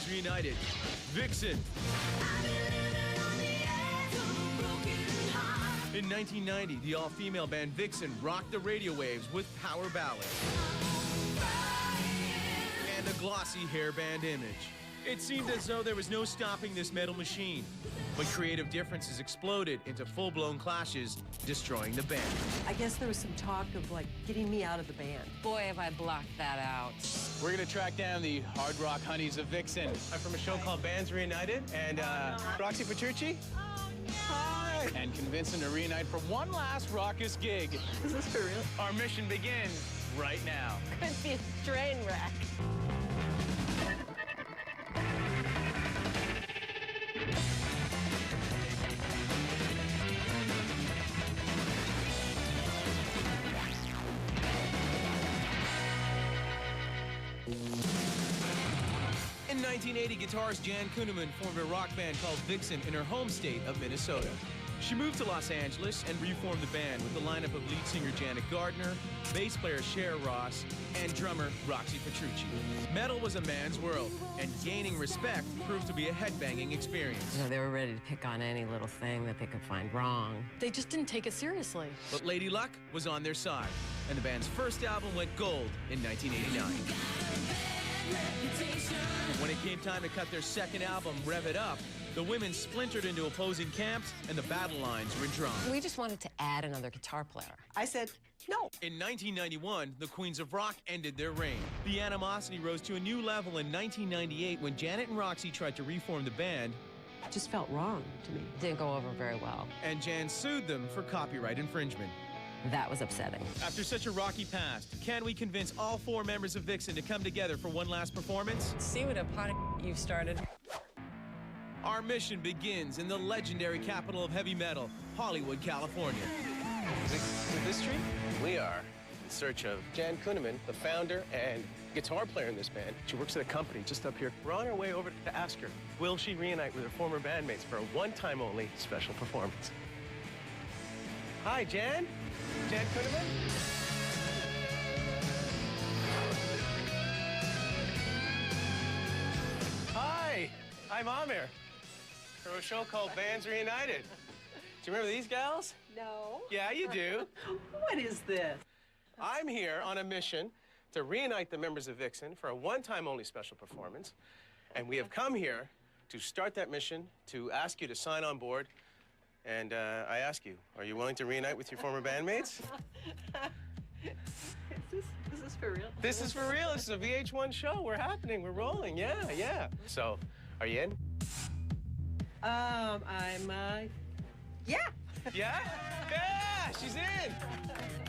Bands Reunited, Vixen. In 1990, the all-female band Vixen rocked the radio waves with power ballads and a glossy hairband image. It seemed as though there was no stopping this metal machine, but creative differences exploded into full-blown clashes, destroying the band. I guess there was some talk of, like, getting me out of the band. Boy, have I blocked that out. We're gonna track down the hard rock honeys of Vixen. I'm from a show called Bands Reunited, and Roxy Petrucci. Hi! And convince them to reunite for one last raucous gig. Is this for real? Our mission begins right now. Could be a train wreck. In 1980, guitarist Jan Kuhneman formed a rock band called Vixen in her home state of Minnesota. She moved to Los Angeles and reformed the band with the lineup of lead singer Janet Gardner, bass player Cher Ross, and drummer Roxy Petrucci. Metal was a man's world, and gaining respect proved to be a headbanging experience. You know, they were ready to pick on any little thing that they could find wrong. They just didn't take it seriously. But Lady Luck was on their side, and the band's first album went gold in 1989. When it came time to cut their second album, Rev It Up, the women splintered into opposing camps and the battle lines were drawn. We just wanted to add another guitar player. I said, no. In 1991, the Queens of Rock ended their reign. The animosity rose to a new level in 1998 when Janet and Roxy tried to reform the band. It just felt wrong to me. Didn't go over very well. And Jan sued them for copyright infringement. That was upsetting. After such a rocky past, can we convince all four members of Vixen to come together for one last performance? See what a pot of you've started. Our mission begins in the legendary capital of heavy metal, Hollywood, California. Is it this street? We are in search of Jan Kuhneman, the founder and guitar player in this band. She works at a company just up here. We're on our way over to ask her, will she reunite with her former bandmates for a one-time only special performance? Hi, Jan? Jan Kuhneman? Hi, I'm Amir from a show called Bands Reunited. Do you remember these gals? No. Yeah, you do. What is this? I'm here on a mission to reunite the members of Vixen for a one-time only special performance. And we have come here to start that mission, to ask you to sign on board. And I ask you, are you willing to reunite with your former bandmates? Is this for real? This is for real. This is a VH1 show. We're happening. We're rolling. Yeah, yeah. So, are you in? Yeah. Yeah? Yeah, she's in.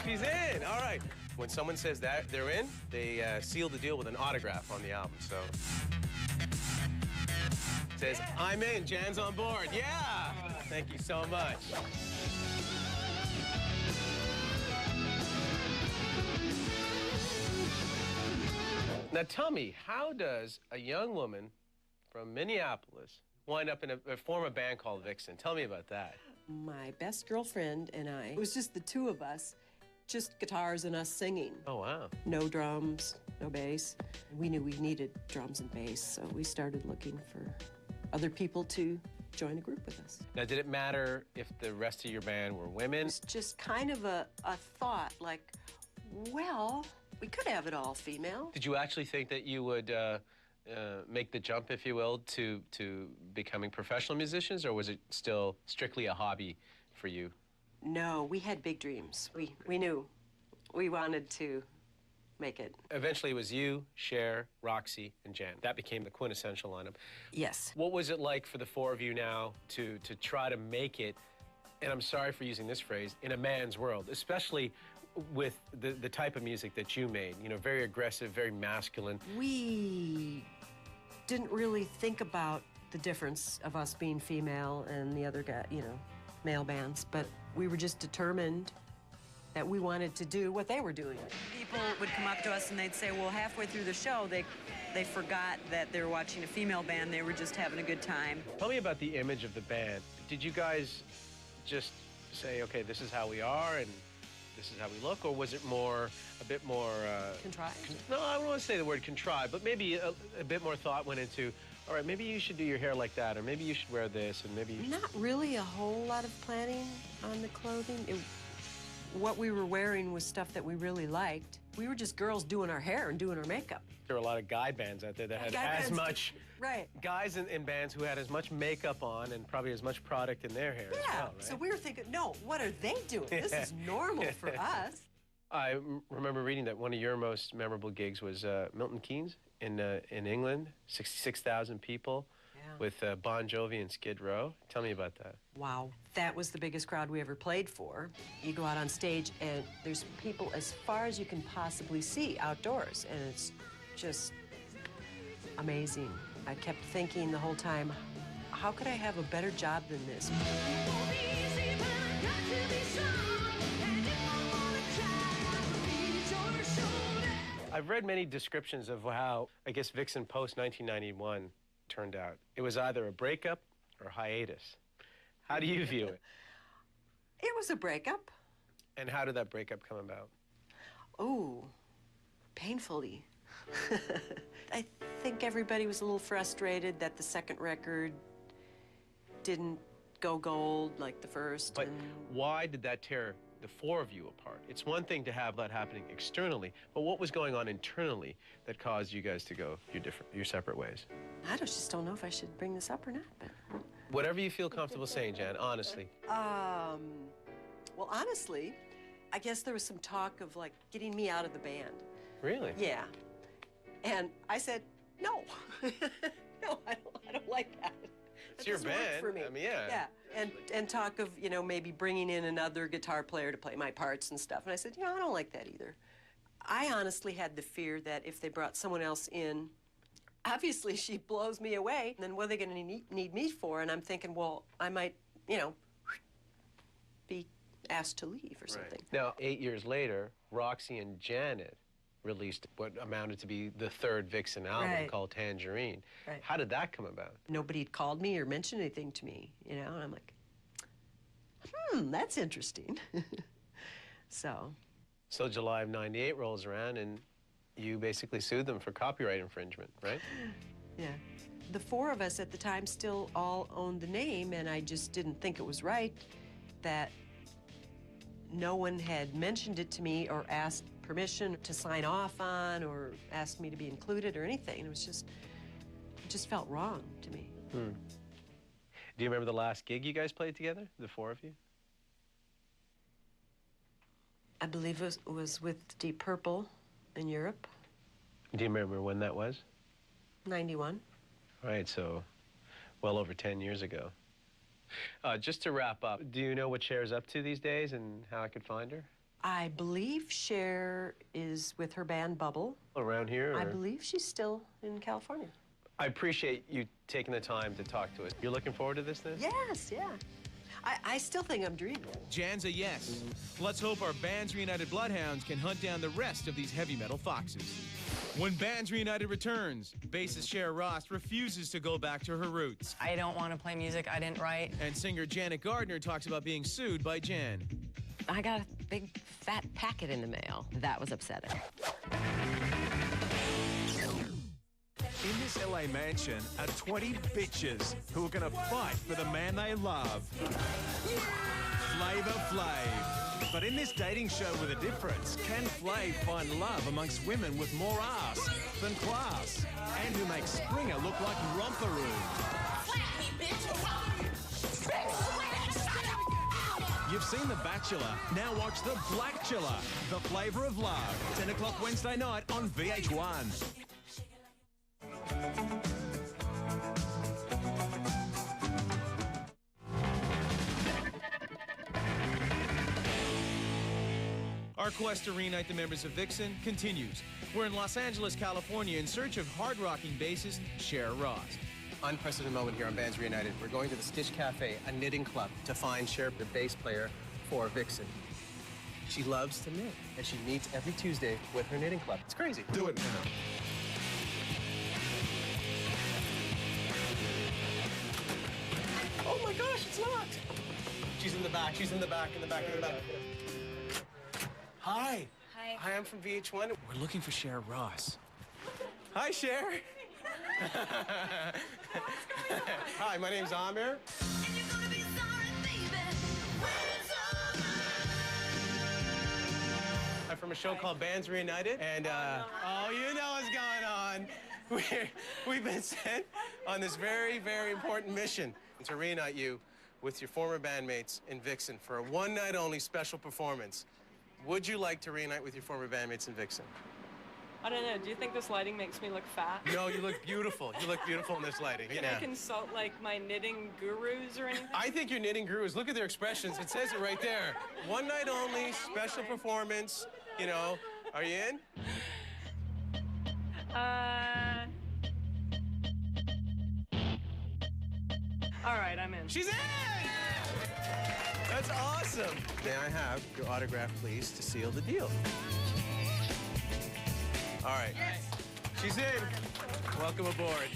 She's in. All right. When someone says that they're in, they seal the deal with an autograph on the album. So, it says, I'm in. Jan's on board. Yeah. Thank you so much. Now tell me, how does a young woman from Minneapolis wind up in form a band called Vixen? Tell me about that. My best girlfriend and I, it was just the two of us, just guitars and us singing. Oh, wow. No drums, no bass. We knew we needed drums and bass, so we started looking for other people to join a group with us. Now, did it matter if the rest of your band were women? It's just kind of a thought, like, well, we could have it all female. Did you actually think that you would make the jump, if you will, to becoming professional musicians, or was it still strictly a hobby for you? No, we had big dreams. We knew we wanted to make it. Eventually, it was you, Cher, Roxy, and Jan. That became the quintessential lineup. Yes. What was it like for the four of you now to try to make it, and I'm sorry for using this phrase, in a man's world, especially with the type of music that you made, you know, very aggressive, very masculine. We didn't really think about the difference of us being female and the other guy, you know, male bands, but we were just determined that we wanted to do what they were doing. People would come up to us and they'd say, well, halfway through the show, they forgot that they were watching a female band. They were just having a good time. Tell me about the image of the band. Did you guys just say, okay, this is how we are and this is how we look, or was it a bit more... Contrived? No, I don't want to say the word contrived, but maybe a bit more thought went into all right, maybe you should do your hair like that, or maybe you should wear this, and maybe you should... Not really a whole lot of planning on the clothing. What we were wearing was stuff that we really liked. We were just girls doing our hair and doing our makeup. There were a lot of guy bands out there that had as much... Right. Guys in bands who had as much makeup on and probably as much product in their hair as well, right? So we were thinking, no, what are they doing? This is normal for us. I remember reading that one of your most memorable gigs was Milton Keynes in England, 66,000 people with Bon Jovi and Skid Row. Tell me about that. Wow, that was the biggest crowd we ever played for. You go out on stage and there's people as far as you can possibly see outdoors, and it's just amazing. I kept thinking the whole time, how could I have a better job than this? I've read many descriptions of how, I guess, Vixen post-1991 turned out. It was either a breakup or hiatus. How do you view it? It was a breakup. And how did that breakup come about? Oh, painfully. I think everybody was a little frustrated that the second record didn't go gold like the first. But why did that tear the four of you apart? It's one thing to have that happening externally, but what was going on internally that caused you guys to go your separate ways? I just don't know if I should bring this up or not, but... Whatever you feel comfortable saying, Jan, honestly. Well, honestly, I guess there was some talk of, like, getting me out of the band. Really? Yeah. And I said, no. No, I don't like that. It's your band. Work for me. I mean, yeah. Yeah, and talk of, you know, maybe bringing in another guitar player to play my parts and stuff. And I said, you know, I don't like that either. I honestly had the fear that if they brought someone else in, obviously she blows me away, and then what are they going to need me for? And I'm thinking, well, I might, you know, be asked to leave or something. Right. Now, 8 years later, Roxy and Janet released what amounted to be the third Vixen album called Tangerine. Right. How did that come about? Nobody had called me or mentioned anything to me, you know, and I'm like, that's interesting. So July of '98 rolls around, and you basically sued them for copyright infringement, right? Yeah. The four of us at the time still all owned the name, and I just didn't think it was right that no one had mentioned it to me or asked permission to sign off on or asked me to be included or anything. It just felt wrong to me. Do you remember the last gig you guys played together, the four of you? I believe it was with Deep Purple in Europe. Do you remember when that was? 91. All right, so well over 10 years ago. Just to wrap up, do you know what Cher's up to these days and how I could find her? I believe Cher is with her band Bubble. Around here? Or? I believe she's still in California. I appreciate you taking the time to talk to us. You're looking forward to this then? Yes, yeah. I still think I'm dreaming. Jan's a yes. Let's hope our Bands Reunited bloodhounds can hunt down the rest of these heavy metal foxes. When Bands Reunited returns, bassist Cher Ross refuses to go back to her roots. I don't want to play music I didn't write. And singer Janet Gardner talks about being sued by Jan. I got a big fat packet in the mail. That was upsetting. In this LA mansion are 20 bitches who are gonna fight for the man they love. Flavor Flav. But in this dating show with a difference, can Flav find love amongst women with more ass than class? And who makes Springer look like Romperoo? You've seen The Bachelor, now watch The Blackchiller, The Flavor of Love, 10 o'clock Wednesday night on VH1. Our quest to reunite the members of Vixen continues. We're in Los Angeles, California, in search of hard-rocking bassist Cher Ross. Unprecedented moment here on Bands Reunited. We're going to the Stitch Cafe, a knitting club, to find Cher, the bass player for Vixen. She loves to knit, and she meets every Tuesday with her knitting club. It's crazy. Do it now. Oh my gosh, it's locked. She's in the back, she's in the back, in the back, in the back. Hi. Hi. Hi, I'm from VH1. We're looking for Cher Ross. Hi, Cher. Hi, my name's Amir. I'm from a show called Bands Reunited, and oh, you know what's going on. We've been sent on this very, very important mission to reunite you with your former bandmates in Vixen for a one-night-only special performance. Would you like to reunite with your former bandmates in Vixen? I don't know. Do you think this lighting makes me look fat? No, you look beautiful. You look beautiful in this lighting. Can I consult, like, my knitting gurus or anything? I think your knitting gurus, look at their expressions. It says it right there. One night only, special performance. You know, are you in? All right, I'm in. She's in! That's awesome. May I have your autograph, please, to seal the deal? All right. Yes. She's in. Welcome aboard.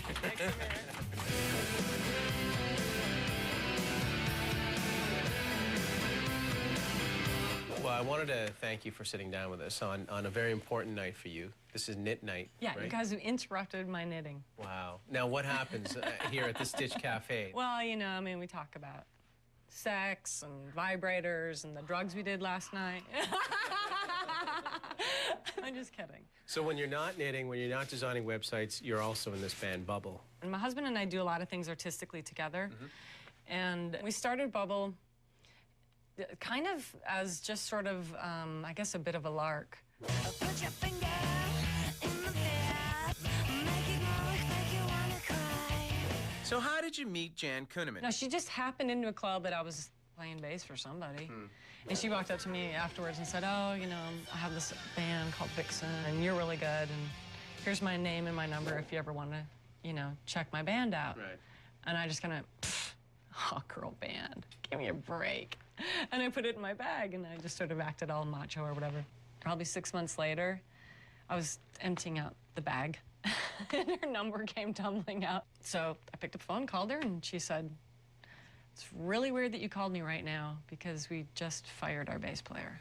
Well, I wanted to thank you for sitting down with us on a very important night for you. This is knit night, Yeah, right? you guys have interrupted my knitting. Wow. Now, what happens here at the Stitch Cafe? Well, you know, I mean, we talk about sex and vibrators and the drugs we did last night. I'm just kidding. So when you're not knitting, when you're not designing websites, you're also in this band, Bubble. And my husband and I do a lot of things artistically together. And we started Bubble kind of as just sort of, I guess, a bit of a lark. Put your finger in the pit, make it look like you wanna cry. So how did you meet Jan Kuhneman? No, she just happened into a club that I was playing bass for somebody. And she walked up to me afterwards and said, oh, you know, I have this band called Vixen, and you're really good, and here's my name and my number if you ever want to, you know, check my band out. Right. And I just kind of, hot girl band, give me a break. And I put it in my bag, and I just sort of acted all macho or whatever. Probably 6 months later, I was emptying out the bag, and her number came tumbling out. So I picked up the phone, called her, and she said, it's really weird that you called me right now because we just fired our bass player.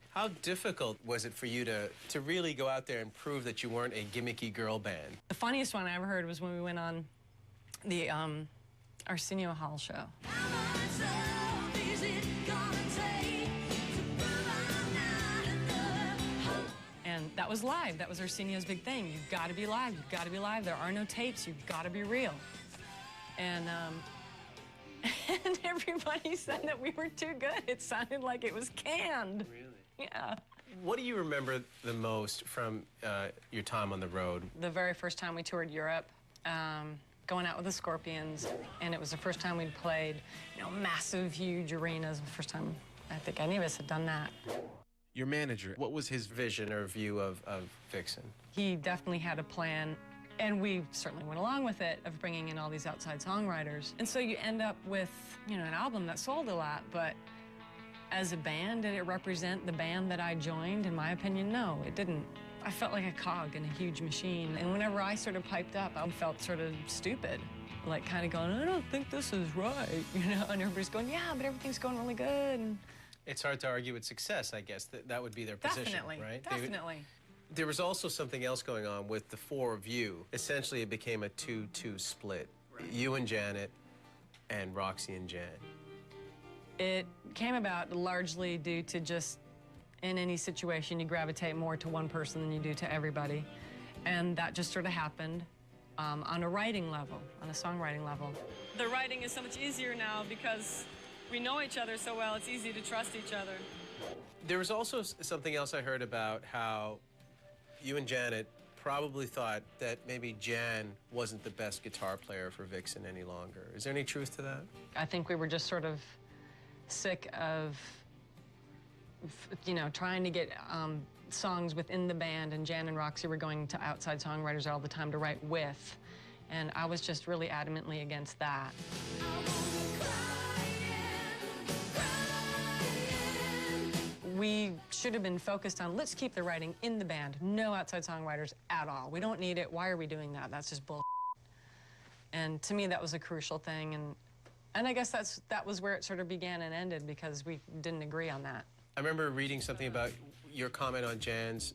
How difficult was it for you to really go out there and prove that you weren't a gimmicky girl band? The funniest one I ever heard was when we went on the Arsenio Hall show. And that was live. That was Arsenio's big thing. You've got to be live. You've got to be live. There are no tapes. You've got to be real. And and everybody said that we were too good. It sounded like it was canned. Really? Yeah. What do you remember the most from your time on the road? The very first time we toured Europe, going out with the Scorpions, and it was the first time we'd played, you know, massive, huge arenas. The first time I think any of us had done that. Your manager, what was his Vision or view of Vixen? He definitely had a plan, and we certainly went along with it, of bringing in all these outside songwriters. And so you end up with, you know, an album that sold a lot, but as a band, did it represent the band that I joined? In my opinion, no, it didn't. I felt like a cog in a huge machine, and whenever I sort of piped up, I felt sort of stupid, like kind of going, I don't think this is right, you know, and everybody's going, yeah, but everything's going really good. And it's hard to argue with success, I guess. That would be their position, right? Definitely. There was also something else going on with the four of you. Essentially, it became a 2-2 split. Right. You and Janet, and Roxy and Jan. It came about largely due to just, in any situation, you gravitate more to one person than you do to everybody. And that just sort of happened on a writing level, on a songwriting level. The writing is so much easier now because we know each other so well, it's easy to trust each other. There was also something else I heard about how you and Janet probably thought that maybe Jan wasn't the best guitar player for Vixen any longer. Is there any truth to that? I think we were just sort of sick of, you know, trying to get songs within the band, and Jan and Roxy were going to outside songwriters all the time to write with, and I was just really adamantly against that. We should have been focused on, let's keep the writing in the band, no outside songwriters at all. We don't need it. Why are we doing that? That's just bull. And to me, that was a crucial thing, and I guess that was where it sort of began and ended, because we didn't agree on that. I remember reading something about your comment on Jan's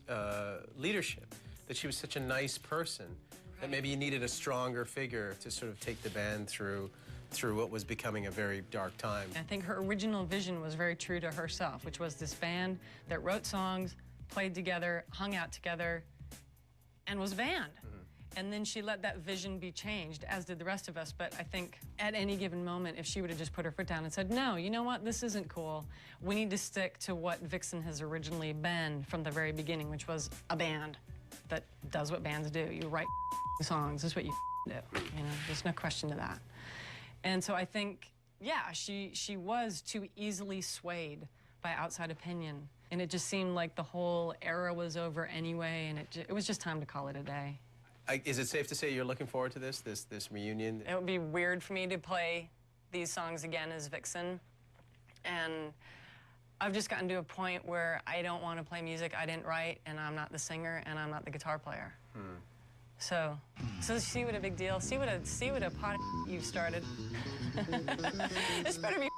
leadership, that she was such a nice person. That maybe you needed a stronger figure to sort of take the band through what was becoming a very dark time. I think her original vision was very true to herself, which was this band that wrote songs, played together, hung out together, and was a band. And then she let that vision be changed, as did the rest of us. But I think at any given moment, if she would have just put her foot down and said, no, you know what, this isn't cool. We need to stick to what Vixen has originally been from the very beginning, which was a band that does what bands do. You write songs, that's what you do. You know, there's no question to that. And so I think, yeah, she was too easily swayed by outside opinion. And it just seemed like the whole era was over anyway, and it was just time to call it a day. Is it safe to say you're looking forward to this reunion? It would be weird for me to play these songs again as Vixen. And I've just gotten to a point where I don't want to play music I didn't write, and I'm not the singer, and I'm not the guitar player. So see what a big deal. See what a pot you've started. This better be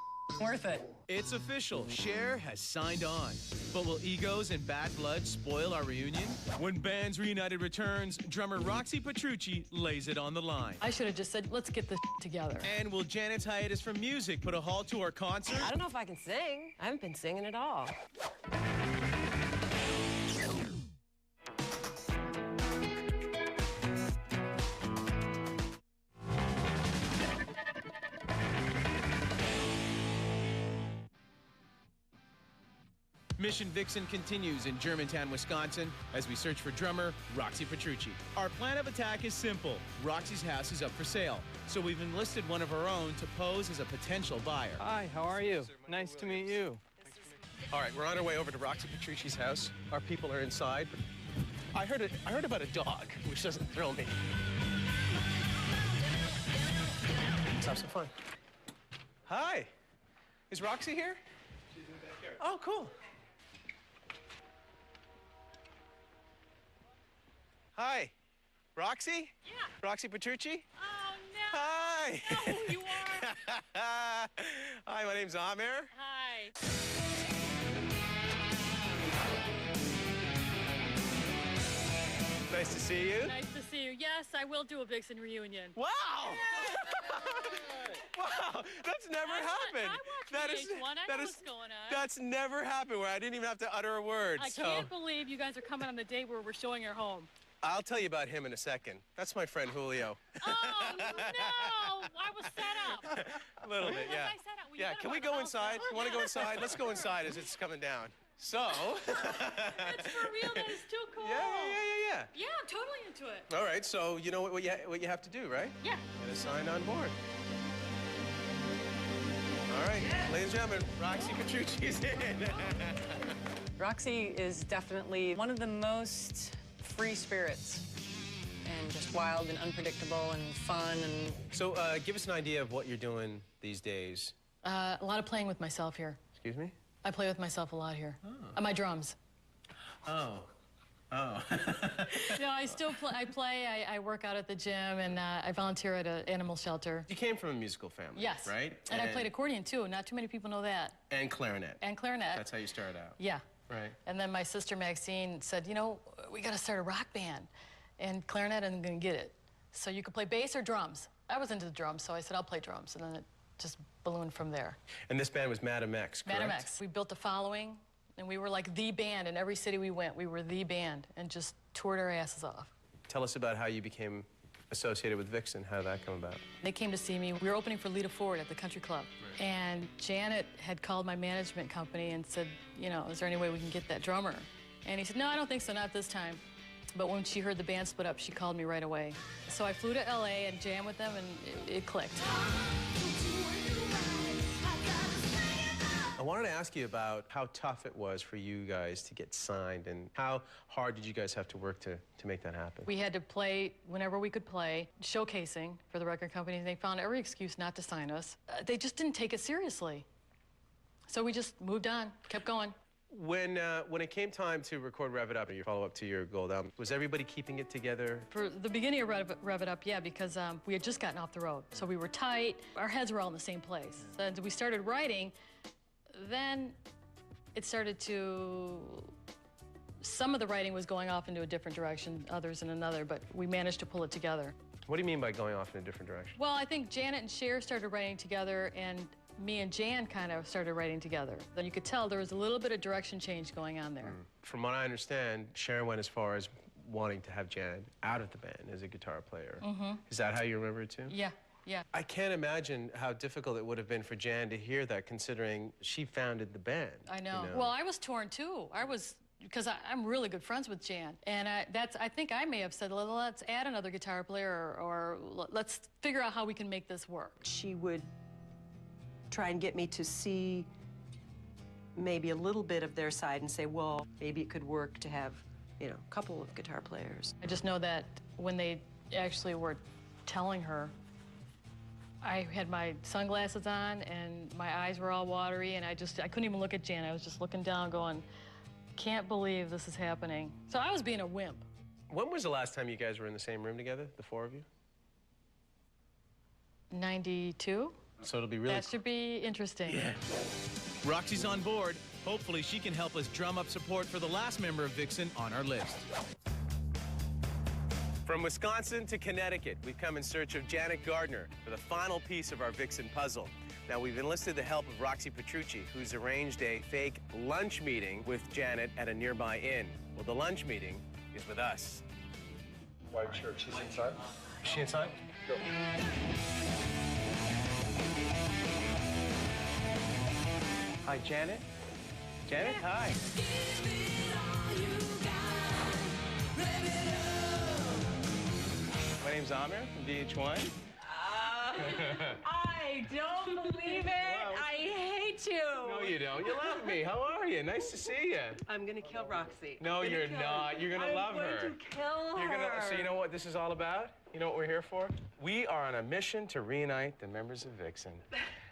worth it. It's official. Cher has signed on. But will egos and bad blood spoil our reunion? When Bands Reunited returns, drummer Roxy Petrucci lays it on the line. I should have just said, let's get this together. And will Janet's hiatus from music put a halt to our concert? I don't know if I can sing. I haven't been singing at all. Mission Vixen continues in Germantown, Wisconsin, as we search for drummer Roxy Petrucci. Our plan of attack is simple. Roxy's house is up for sale, so we've enlisted one of our own to pose as a potential buyer. Hi, how are you? Nice to meet you. All right, we're on our way over to Roxy Petrucci's house. Our people are inside. I heard about a dog, which doesn't thrill me. Let's have some fun. Hi. Is Roxy here? She's in the backyard. Oh, cool. Hi. Roxy? Yeah. Roxy Petrucci? Oh, no. Hi. I know who you are. Hi, my name's Amir. Hi. Nice to see you. Nice to see you. Yes, I will do a Vixen reunion. Wow! Wow, that's never happened. I watch VH1. I know what's going on. That's never happened where I didn't even have to utter a word. I can't believe you guys are coming on the day where we're showing your home. I'll tell you about him in a second. That's my friend Julio. Oh, no! I was set up. A little bit, yeah. Yeah, can we go inside? You want to go inside? Let's go inside as it's coming down. So. That's for real. That is too cool. Yeah. Yeah, I'm totally into it. All right, so you know what you have to do, right? Yeah. Get a sign on board. All right, ladies and gentlemen, Roxy Petrucci's in. Roxy is definitely one of the most free spirits, and just wild and unpredictable and fun. And so give us an idea of what you're doing these days. A lot of playing with myself here. Excuse me? I play with myself a lot here. On my drums. Oh. No, I still play. I work out at the gym, and I volunteer at an animal shelter. You came from a musical family, yes. Right? And I played accordion, too. Not too many people know that. And clarinet. And clarinet. That's how you started out. Yeah. Right. And then my sister Maxine said, you know, we got to start a rock band. And clarinet isn't going to get it. So you could play bass or drums. I was into the drums, so I said, I'll play drums. And then it just ballooned from there. And this band was Madam X, correct? Madam X. We built a following, and we were like the band. In every city we went, we were the band, and just toured our asses off. Tell us about how you became associated with Vixen. How did that come about? They came to see me. We were opening for Lita Ford at the country club. Right. And Janet had called my management company and said, you know, is there any way we can get that drummer? And he said, no, I don't think so, not this time. But when she heard the band split up, she called me right away. So I flew to LA and jammed with them, and it clicked. I wanted to ask you about how tough it was for you guys to get signed, and how hard did you guys have to work to make that happen? We had to play whenever we could play, showcasing for the record companies. They found every excuse not to sign us. They just didn't take it seriously. So we just moved on, kept going. When it came time to record Rev It Up, your follow-up to your Gold album, was everybody keeping it together? For the beginning of Rev It Up, yeah, because we had just gotten off the road. So we were tight. Our heads were all in the same place. And we started writing. Then it started to Some of the writing was going off into a different direction, others in another, but we managed to pull it together. What do you mean by going off in a different direction? Well, I think Janet and Cher started writing together, and me and Jan kind of started writing together. Then you could tell there was a little bit of direction change going on there. From what I understand, Cher went as far as wanting to have Janet out of the band as a guitar player. Is that how you remember it too? Yeah, yeah. I can't imagine how difficult it would have been for Jan to hear that, considering she founded the band. I know. Well, I was torn too. Because I'm really good friends with Jan. And I think I may have said, well, let's add another guitar player, or let's figure out how we can make this work. She would try and get me to see maybe a little bit of their side and say, well, maybe it could work to have, you know, a couple of guitar players. I just know that when they actually were telling her, I had my sunglasses on and my eyes were all watery, and I couldn't even look at Jan. I was just looking down going, can't believe this is happening. So I was being a wimp. When was the last time you guys were in the same room together, the four of you? 92? So it'll be really... That should be interesting. Yeah. Roxy's on board. Hopefully she can help us drum up support for the last member of Vixen on our list. From Wisconsin to Connecticut, we've come in search of Janet Gardner for the final piece of our Vixen puzzle. Now, we've enlisted the help of Roxy Petrucci, who's arranged a fake lunch meeting with Janet at a nearby inn. Well, the lunch meeting is with us. White shirt, she's inside. Is she inside? Go. Hi, Janet. Janet, hi. My name's Amir from VH1. I don't believe it. I hate you. No, you don't. You love me. How are you? Nice to see you. I'm gonna kill Roxy. No, you're not. You're gonna love her. I'm going to kill her. So you know what this is all about? You know what we're here for? We are on a mission to reunite the members of Vixen.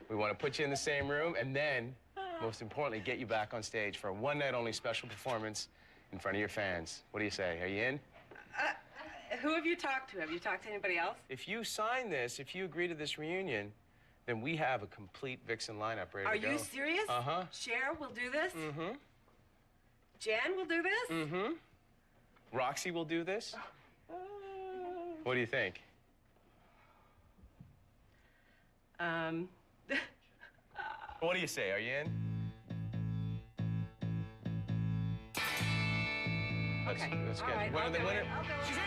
We want to put you in the same room and then, most importantly, get you back on stage for a one-night-only special performance in front of your fans. What do you say? Are you in? Who have you talked to? Have you talked to anybody else? If you sign this, if you agree to this reunion, then we have a complete Vixen lineup ready to go. Are you serious? Uh-huh. Cher will do this? Mm-hmm. Jan will do this? Mm-hmm. Roxy will do this? What do you think? What do you say? Are you in? Okay. That's good. All right, Winner, the winner. She's in!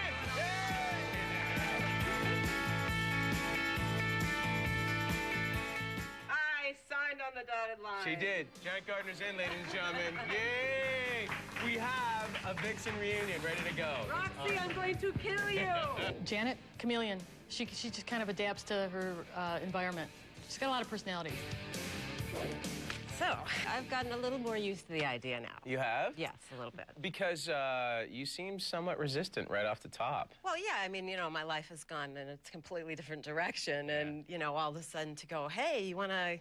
I signed on the dotted line. She did. Janet Gardner's in, ladies and gentlemen. Yay! We have a Vixen reunion ready to go. Roxy, I'm going to kill you. Janet, chameleon. She just kind of adapts to her environment. She's got a lot of personality. So, I've gotten a little more used to the idea now. You have? Yes, a little bit. Because you seem somewhat resistant right off the top. Well, yeah, I mean, you know, my life has gone in a completely different direction, and, you know, all of a sudden to go, hey, you want to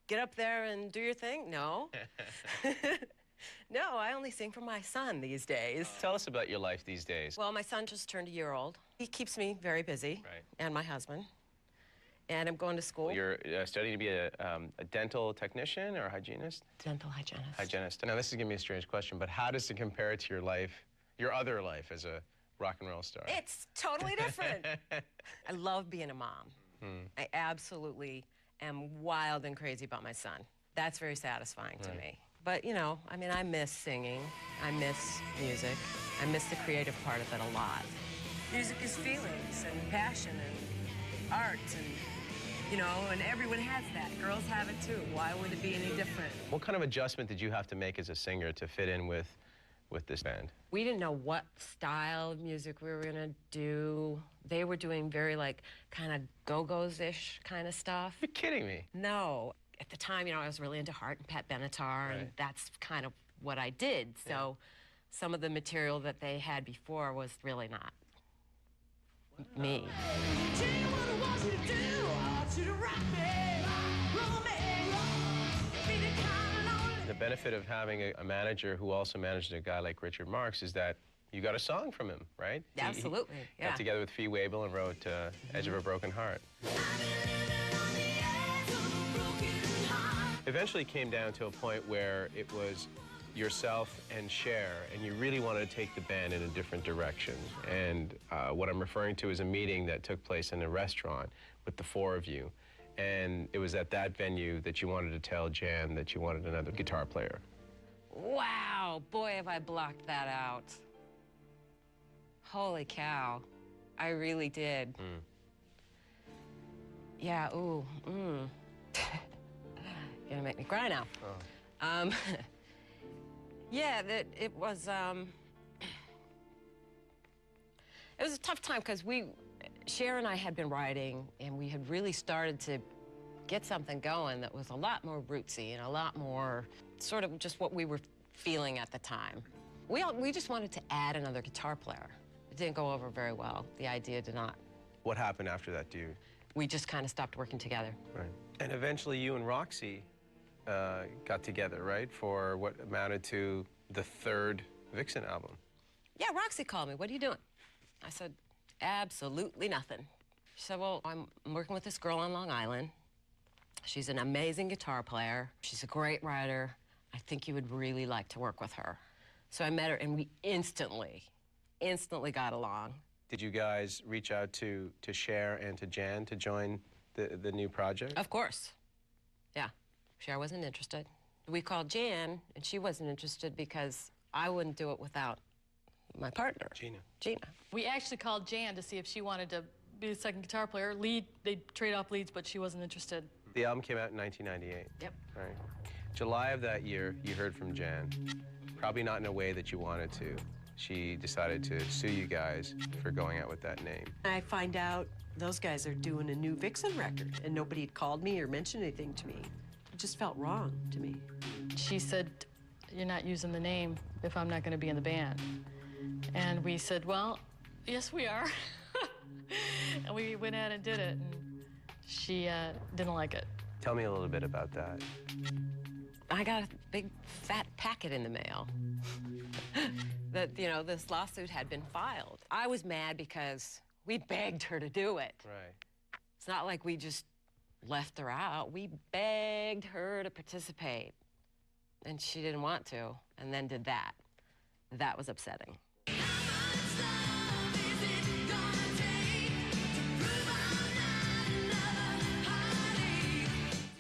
get up there and do your thing? No. No, I only sing for my son these days. Tell us about your life these days. Well, my son just turned a year old. He keeps me very busy, Right. and my husband. And I'm going to school. You're studying to be a dental technician or a hygienist? Dental hygienist. Hygienist. Now, this is going to be a strange question, but how does it compare to your life, your other life as a rock and roll star? It's totally different. I love being a mom. I absolutely am wild and crazy about my son. That's very satisfying to me. But, you know, I mean, I miss singing. I miss music. I miss the creative part of it a lot. Music is feelings and passion and art and, you know, and everyone has that. Girls have it too. Why would it be any different? What kind of adjustment did you have to make as a singer to fit in with this band? We didn't know what style of music we were gonna do. They were doing very, like, kind of go-go's-ish kind of stuff. You're kidding me. No. At the time, you know, I was really into Hart and Pat Benatar, and that's kind of what I did. So some of the material that they had before was really not me. The benefit of having a manager who also managed a guy like Richard Marx is that you got a song from him, right? Absolutely, He got together with Fee Waybill and wrote Edge of a Broken Heart. Eventually came down to a point where it was yourself and Cher, and you really wanted to take the band in a different direction. And what I'm referring to is a meeting that took place in a restaurant with the four of you. And it was at that venue that you wanted to tell Jan that you wanted another guitar player. Wow, boy, have I blocked that out. Holy cow, I really did. Yeah, ooh, Gonna make me cry now. Oh. Yeah, it was a tough time because Cher and I had been writing, and we had really started to get something going that was a lot more rootsy and a lot more sort of just what we were feeling at the time. We just wanted to add another guitar player. It didn't go over very well. The idea did not. What happened after that, dude? We just kind of stopped working together. Right. And eventually you and Roxy got together, right? For what amounted to the third Vixen album. Yeah, Roxy called me. What are you doing? I said, absolutely nothing. She said, well, I'm working with this girl on Long Island. She's an amazing guitar player. She's a great writer. I think you would really like to work with her. So I met her, and we instantly got along. Did you guys reach out to Cher and to Jan to join the new project? Of course. Yeah. Cher wasn't interested. We called Jan, and she wasn't interested because I wouldn't do it without my partner, Gina. We actually called Jan to see if she wanted to be the second guitar player. Lead, they'd trade off leads, but she wasn't interested. The album came out in 1998. Yep. Right. July of that year, you heard from Jan. Probably not in a way that you wanted to. She decided to sue you guys for going out with that name. I find out those guys are doing a new Vixen record, and nobody had called me or mentioned anything to me. It just felt wrong to me. She said, you're not using the name if I'm not going to be in the band. And we said, well, yes, we are. And we went out and did it, and she didn't like it. Tell me a little bit about that. I got a big, fat packet in the mail that, you know, this lawsuit had been filed. I was mad because we begged her to do it. Right. It's not like we just left her out. We begged her to participate, and she didn't want to, and then did that. That was upsetting.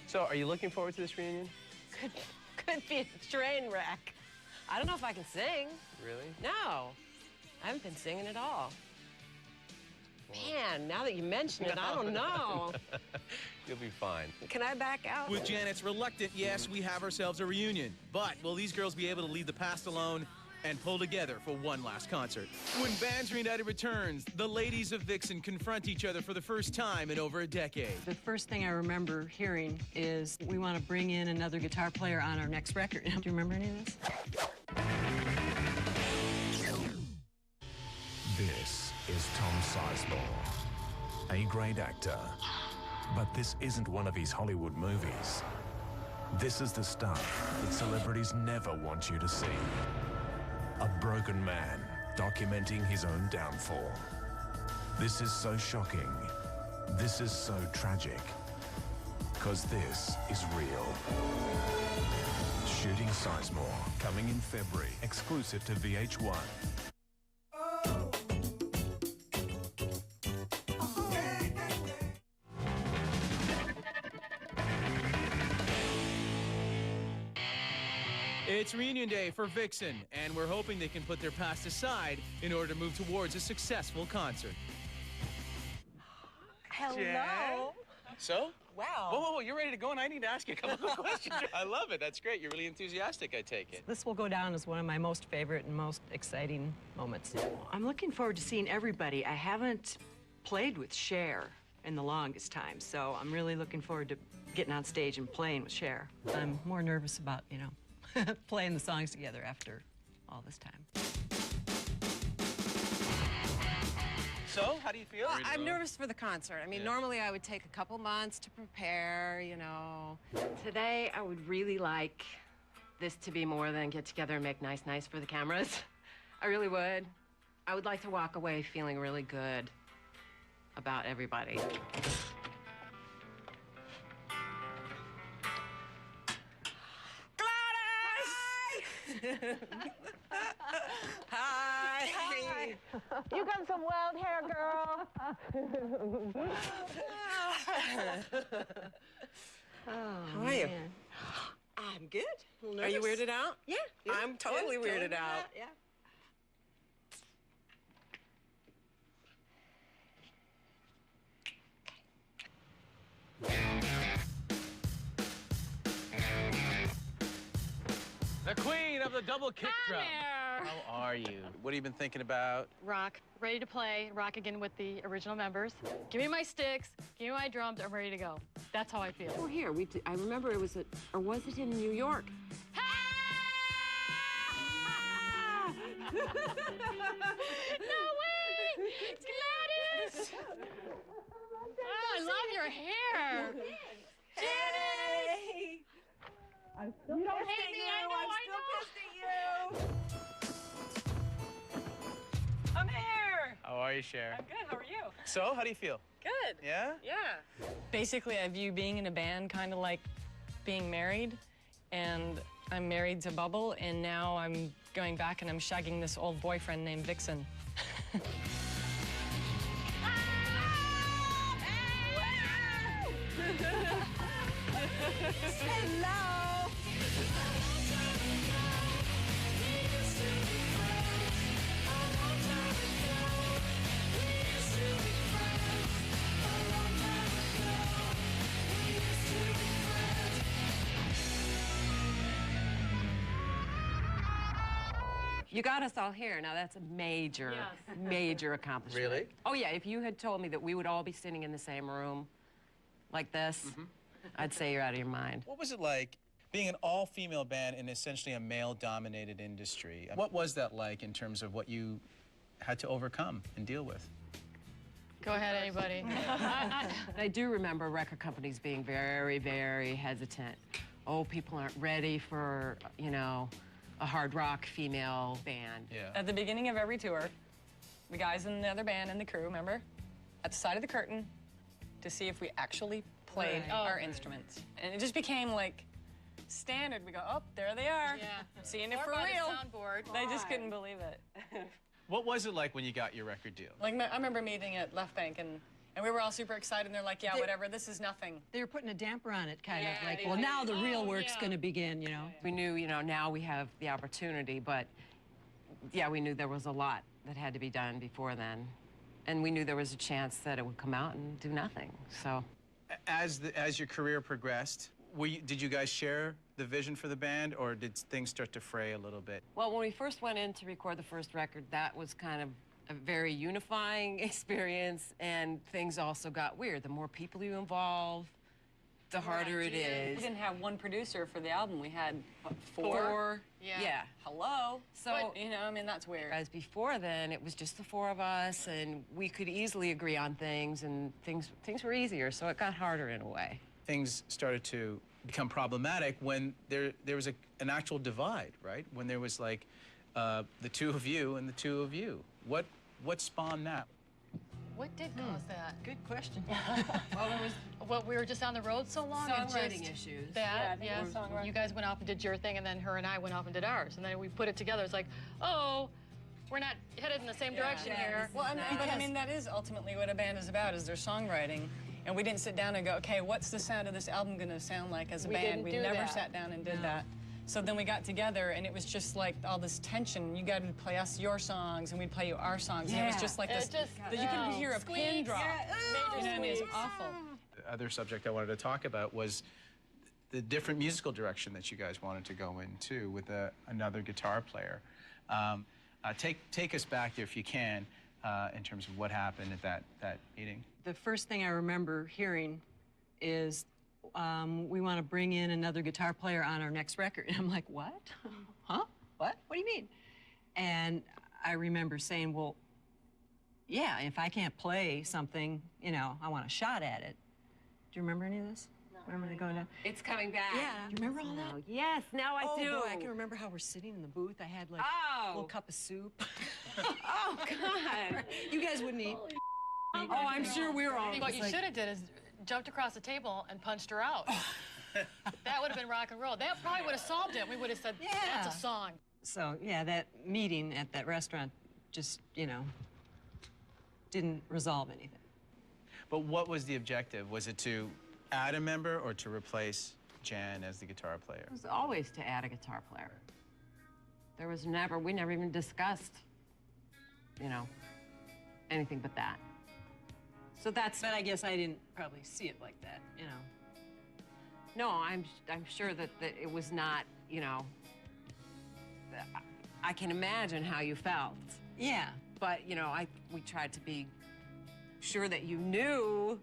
So, are you looking forward to this reunion? Could be a train wreck. I don't know if I can sing. Really? No, I haven't been singing at all. Man, now that you mention it, I don't know. You'll be fine. Can I back out? With Janet's reluctant yes, we have ourselves a reunion. But will these girls be able to leave the past alone and pull together for one last concert? When Bands Reunited returns, the ladies of Vixen confront each other for the first time in over a decade. The first thing I remember hearing is, we want to bring in another guitar player on our next record. Do you remember any of this? This is Tom Sizemore, a great actor. But this isn't one of his Hollywood movies. This is the stuff that celebrities never want you to see. A broken man documenting his own downfall. This is so shocking. This is so tragic. Because this is real. Shooting Sizemore, coming in February, exclusive to VH1. It's reunion day for Vixen, and we're hoping they can put their past aside in order to move towards a successful concert. Hello. Jan? So? Wow. Whoa, you're ready to go, and I need to ask you a couple of questions. I love it. That's great. You're really enthusiastic, I take it. This will go down as one of my most favorite and most exciting moments. I'm looking forward to seeing everybody. I haven't played with Cher in the longest time, so I'm really looking forward to getting on stage and playing with Cher. I'm more nervous about, you know, playing the songs together after all this time. So, how do you feel? Well, I'm nervous for the concert. I mean, normally I would take a couple months to prepare, you know. Today, I would really like this to be more than get together and make nice for the cameras. I really would. I would like to walk away feeling really good about everybody. Hi. Hi. You got some wild hair, girl. How are you? I'm good. Are you weirded out? Yeah. I'm totally weirded out. Yeah. The queen of the double kick drum. there. How are you? What have you been thinking about? Rock, ready to play, rock again with the original members. Give me my sticks, give me my drums, I'm ready to go. That's how I feel. Oh, here, I remember it was or was it in New York? No way! It's Gladys! Oh, I love your hair. Janet! You don't hate me, I know, I'm here. How are you, Cher? I'm good. How are you? So, how do you feel? Good. Yeah? Yeah. Basically, I view being in a band kind of like being married, and I'm married to Bubble, and now I'm going back and I'm shagging this old boyfriend named Vixen. Hello. You got us all here. Now that's a major, major accomplishment. Really? Oh yeah, if you had told me that we would all be sitting in the same room like this, I'd say you're out of your mind. What was it like being an all-female band in essentially a male-dominated industry? What was that like in terms of what you had to overcome and deal with? Go ahead, anybody. I do remember record companies being very, very hesitant. Oh, people aren't ready for, you know, a hard rock female band. Yeah. At the beginning of every tour, the guys in the other band and the crew, remember, at the side of the curtain to see if we actually played our instruments. And it just became like standard. We go, oh, there they are. Yeah. Seeing it Or for by the real. soundboard. They just couldn't believe it. What was it like when you got your record deal? Like, I remember meeting at Left Bank, and we were all super excited, and they're like, yeah, whatever, this is nothing. They were putting a damper on it, kind Yeah, of like, they well, did. now the real work's yeah. going to begin, you know? We knew, you know, now we have the opportunity, but yeah, we knew there was a lot that had to be done before then. And we knew there was a chance that it would come out and do nothing, so. As your career progressed, did you guys share the vision for the band, or did things start to fray a little bit? Well, when we first went in to record the first record, that was kind of a very unifying experience, and things also got weird. The more people you involve, the harder it We is. didn't have one producer for the album. We had, what, Four. Yeah. Hello? So, You know, I mean, that's weird. as before then, it was just the four of us, and we could easily agree on things, and things were easier, so it got harder in a way. Things started to become problematic when there was an actual divide, right? When there was like the two of you and the two of you. What spawned that? What did cause that? Good question. Well, there was, what, we were just on the road so long and Songwriting just issues. that, Yeah, I think it was songwriting. You guys went off and did your thing, and then her and I went off and did ours, and then we put it together. It's like, oh, we're not headed in the same direction here. Well, but I mean, that is ultimately what a band is about, is their songwriting. And we didn't sit down and go, okay, what's the sound of this album going to sound like as a band? didn't We do never that. sat down and did that. So then we got together, and it was just like all this tension. You got to play us your songs, and we'd play you our songs. And it was just like It this, just- that you could hear a pin Squeaks. drop. Major You know what I mean? It's squeaks. awful. The other subject I wanted to talk about was the different musical direction that you guys wanted to go into with another guitar player. Take us back there if you can in terms of what happened at that meeting. The first thing I remember hearing is we want to bring in another guitar player on our next record. And I'm like, what? Huh? What? What do you mean? And I remember saying, well, yeah, if I can't play something, you know, I want a shot at it. Do you remember any of this? Remember they going down? It's coming back. Yeah. Do you remember all that? Yes, now I do. Boy, I can remember how we're sitting in the booth. I had like Oh. a little cup of soup. Oh, God. You guys wouldn't eat. Oh, I'm sure we were all. What you should have did is jumped across the table and punched her out. That would have been rock and roll. That probably would have solved it. We would have said, that's a song. So, yeah, that meeting at that restaurant just, you know, didn't resolve anything. But what was the objective? Was it to add a member or to replace Jan as the guitar player? It was always to add a guitar player. There was never, we never even discussed, you know, anything but that. So that's. But I guess I didn't probably see it like that, you know. No, I'm sure that it was not, you know, I can imagine how you felt. Yeah. But, you know, we tried to be sure that you knew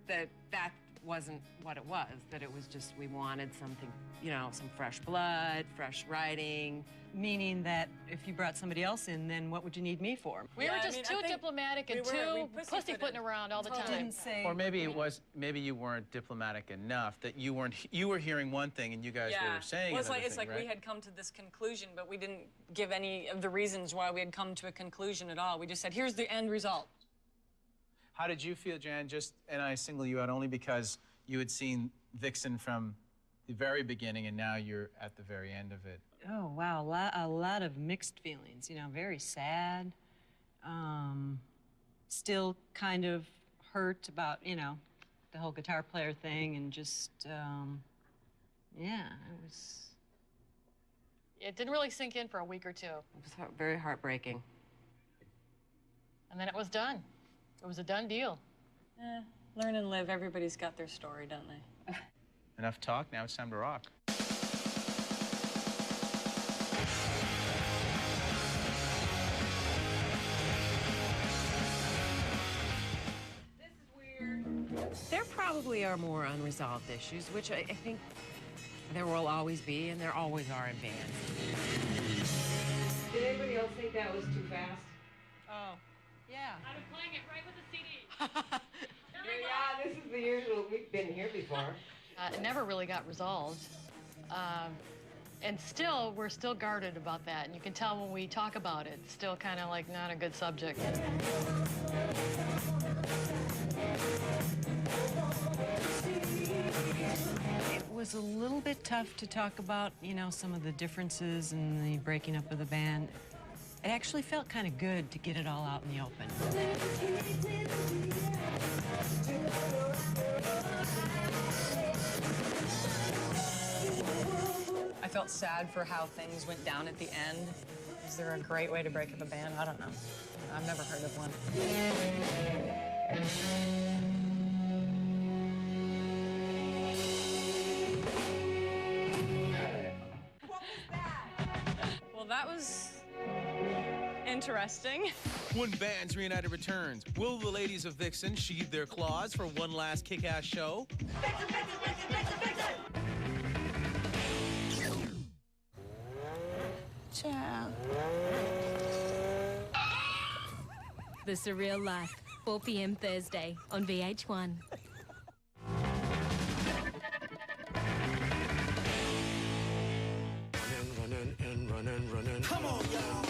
that that wasn't what it was, that it was just we wanted something, you know, some fresh blood, fresh writing. Meaning that if you brought somebody else in, then what would you need me for? We were just too diplomatic and too pussyfooting around all the time. Didn't say. Or maybe it was, maybe you weren't diplomatic enough, that you were hearing one thing and you guys were saying well, another it's thing, like right? we had come to this conclusion, but we didn't give any of the reasons why we had come to a conclusion at all. We just said, here's the end result. How did you feel, Jan? And I single you out only because you had seen Vixen from the very beginning and now you're at the very end of it. Oh, wow, a lot of mixed feelings, you know, very sad. Still kind of hurt about, you know, the whole guitar player thing and just, yeah, it was... It didn't really sink in for a week or two. It was very heartbreaking. And then it was done. It was a done deal. Learn and live. Everybody's got their story, don't they? Enough talk, now it's time to rock. There probably are more unresolved issues, which I think there will always be, and there always are in bands. Did anybody else think that was too fast? Oh, yeah. I was playing it right with the CD. Yeah, this is the usual. We've been here before. It never really got resolved. And still, we're still guarded about that. And you can tell when we talk about it, it's still kind of like not a good subject. It was a little bit tough to talk about, you know, some of the differences and the breaking up of the band. It actually felt kind of good to get it all out in the open. I felt sad for how things went down at the end. Is there a great way to break up a band? I don't know. I've never heard of one. What was that? Well, that was interesting. When Bands Reunited returns, will the ladies of Vixen sheathe their claws for one last kick-ass show? Ciao. The Surreal Life, 4 p.m. Thursday on VH1. Come on, y'all.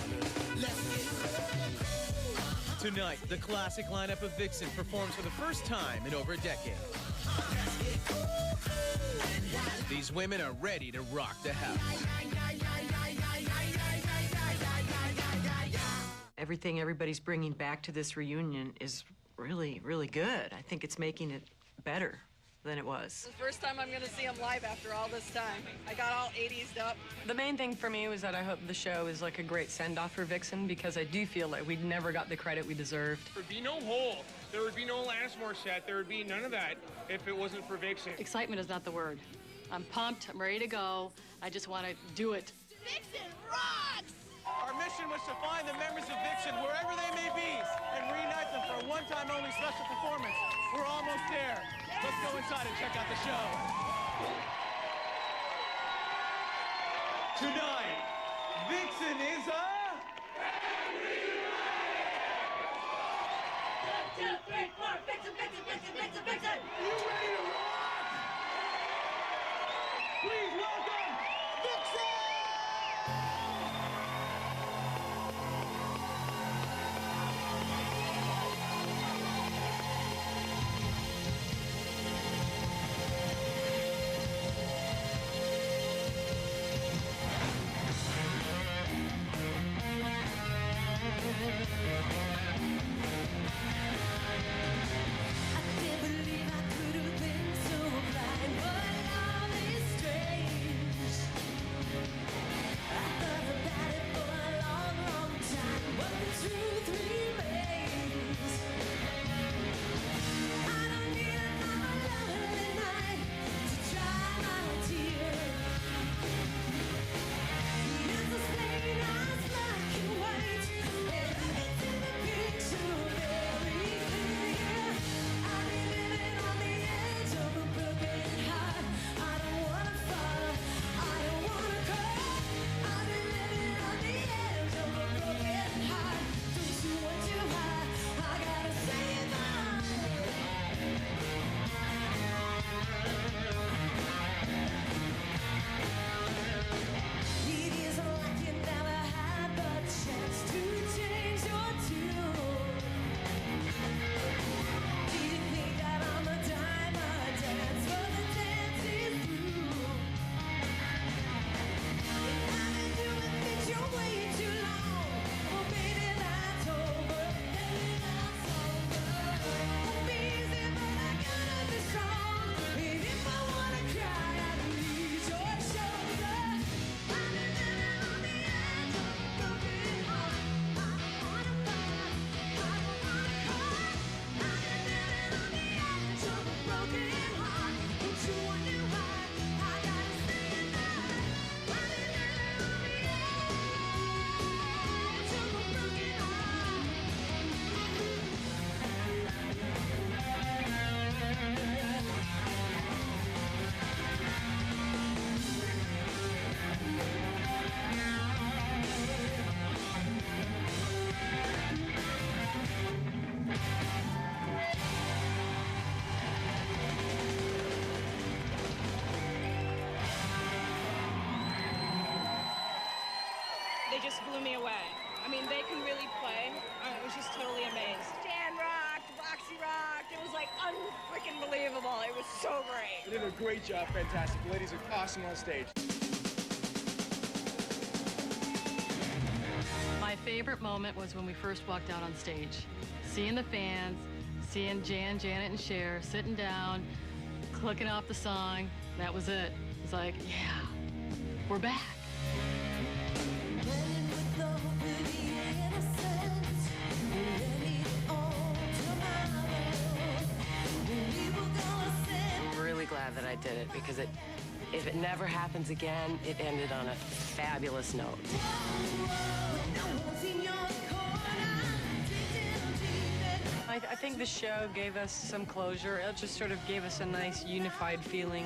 Tonight, the classic lineup of Vixen performs for the first time in over a decade. These women are ready to rock the house. Everything everybody's bringing back to this reunion is really, really good. I think it's making it better than it was. The first time I'm going to see them live after all this time. I got all 80s up. The main thing for me was that I hope the show is like a great send-off for Vixen because I do feel like we never got the credit we deserved. There would be no hole. There would be no Lannismore set. There would be none of that if it wasn't for Vixen. Excitement is not the word. I'm pumped. I'm ready to go. I just want to do it. Vixen rocks! Our mission was to find the members of Vixen wherever they may be and reunite them for a one-time only special performance. We're almost there. Let's go inside and check out the show. Tonight, Vixen is a... 1, 2, 3, 4, Vixen, Vixen, Vixen, Vixen, Vixen! You ready to rock? Please welcome Vixen! they just blew me away. I mean, they can really play. I was just totally amazed. Jan rocked, Roxy rocked. It was like unfreaking believable. It was so great. They did a great job, fantastic. The ladies are awesome on stage. My favorite moment was when we first walked out on stage. Seeing the fans, seeing Jan, Janet, and Cher sitting down, clicking off the song. That was it. It's like, yeah, we're back. I'm really glad that I did it because if it never happens again, it ended on a fabulous note. I think the show gave us some closure. It just sort of gave us a nice unified feeling.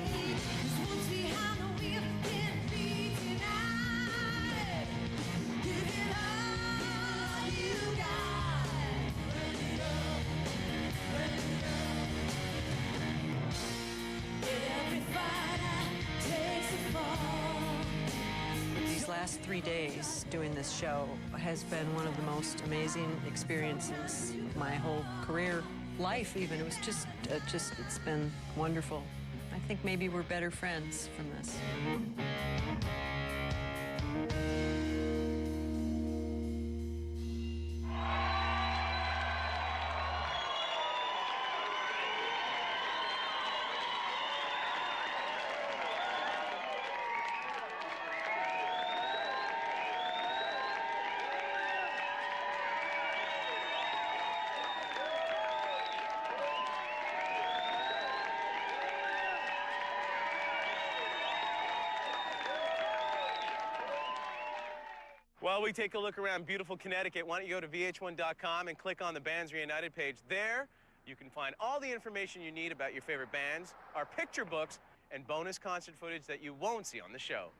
These last 3 days doing this show has been one of the most amazing experiences of my whole career, life even. It was just it's been wonderful. I think maybe we're better friends from this. While we take a look around beautiful Connecticut, why don't you go to VH1.com and click on the Bands Reunited page. There, you can find all the information you need about your favorite bands, our picture books, and bonus concert footage that you won't see on the show.